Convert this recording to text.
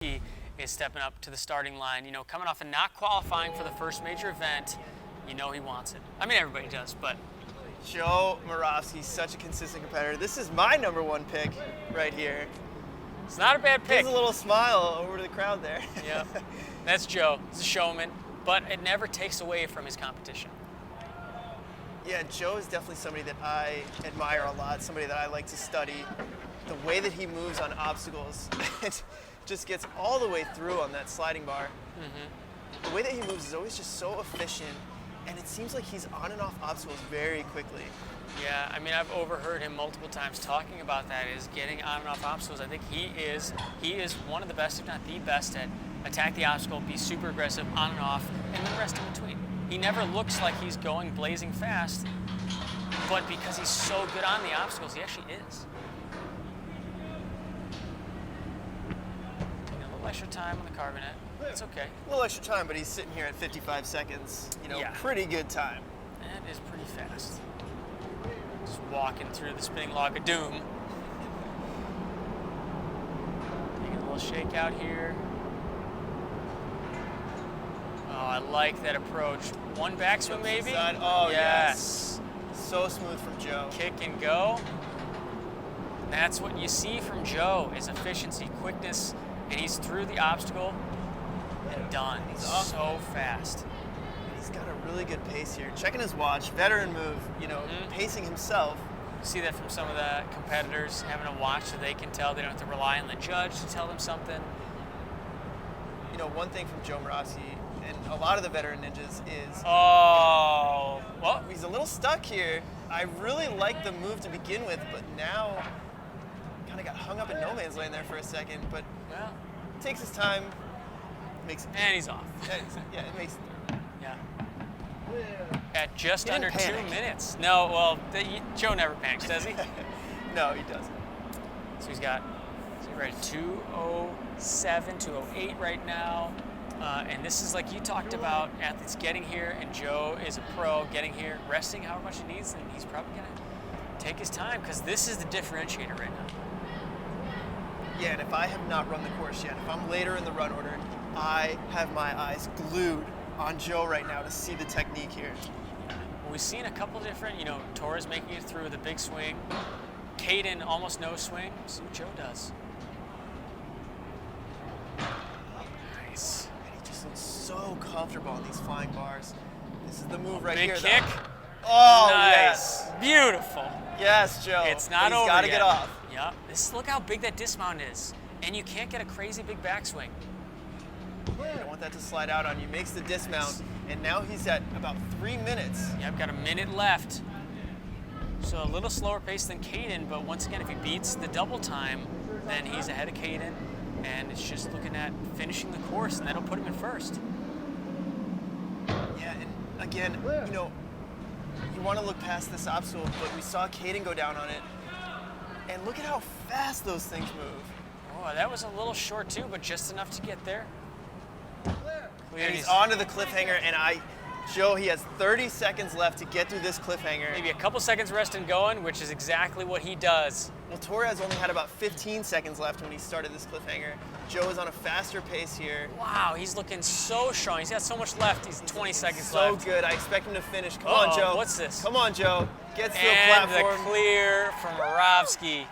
He is stepping up to the starting line. You know, coming off and not qualifying for the first major event, you know he wants it. I mean, everybody does, but. Joe Moravsky, such a consistent competitor. This is my #1 pick right here. It's not a bad pick. Gives a little smile over to the crowd there. Yeah, that's Joe. He's a showman, but it never takes away from his competition. Yeah, Joe is definitely somebody that I admire a lot, somebody that I like to study. The way that he moves on obstacles, it just gets all the way through on that sliding bar. The way that he moves is always just so efficient, and it seems like he's on and off obstacles very quickly. Yeah, I mean, I've overheard him multiple times talking about that, is getting on and off obstacles. I think he is one of the best, if not the best, at attack the obstacle, be super aggressive on and off, and then rest in between. He never looks like he's going blazing fast, but because he's so good on the obstacles, he actually is. Taking a little extra time on the carbonet. It's okay. A little extra time, but he's sitting here at 55 seconds. You know, Yeah. Pretty good time. That is pretty fast. Just walking through the spinning log of doom. Taking a little shake out here. Oh, I like that approach. One backswing maybe? Side. Oh, yes. So smooth from Joe. Kick and go. That's what you see from Joe, is efficiency, quickness, and he's through the obstacle and done. He's so fast. He's got a really good pace here. Checking his watch, veteran move, you know, pacing himself. You see that from some of the competitors, having a watch so they can tell. They don't have to rely on the judge to tell them something. You know, one thing from Joe Moravsky and a lot of the veteran ninjas is Oh, well, he's a little stuck here. I really like the move to begin with, but now kind of got hung up in no man's land there for a second, but well, takes his time, makes it. and he's off. Yeah, it makes it through. Yeah. At just He didn't under 2 panic. minutes. No, well, Joe never panics, does he? No, he doesn't. So he's right at 2:07, 2:08 right now. And this is like you talked about, athletes getting here, and Joe is a pro getting here, resting however much he needs, and he's probably going to take his time because this is the differentiator right now. Yeah, and if I have not run the course yet, if I'm later in the run order, I have my eyes glued on Joe right now to see the technique here. Well, we've seen a couple different, you know, Torres making it through with a big swing, Caden almost no swing. See what Joe does. Nice. And he just looks so comfortable on these flying bars. This is the move right Big here. kick. Oh, Nice. yes. Beautiful. Yes, Joe. It's not But over he's got to yet. get off. Yep. Look how big that dismount is. And you can't get a crazy big backswing. You don't want that to slide out on you. Makes the dismount, and now he's at about 3 minutes. Yep, got a minute left. So a little slower pace than Caden, but once again, if he beats the double time, then he's ahead of Caden, and it's just looking at finishing the course, and that'll put him in first. Yeah, and again, you know, you want to look past this obstacle, but we saw Caden go down on it, and look at how fast those things move. Oh, that was a little short too, but just enough to get there. Clear. And he's onto the cliffhanger, and Joe, he has 30 seconds left to get through this cliffhanger. Maybe a couple seconds rest and going, which is exactly what he does. Well, Torres only had about 15 seconds left when he started this cliffhanger. Joe is on a faster pace here. Wow, he's looking so strong. He's got so much left. He's 20 seconds So left. good. I expect him to finish. Come on, Joe. What's this? Come on, Joe. Gets to the And platform. the clear from Moravsky.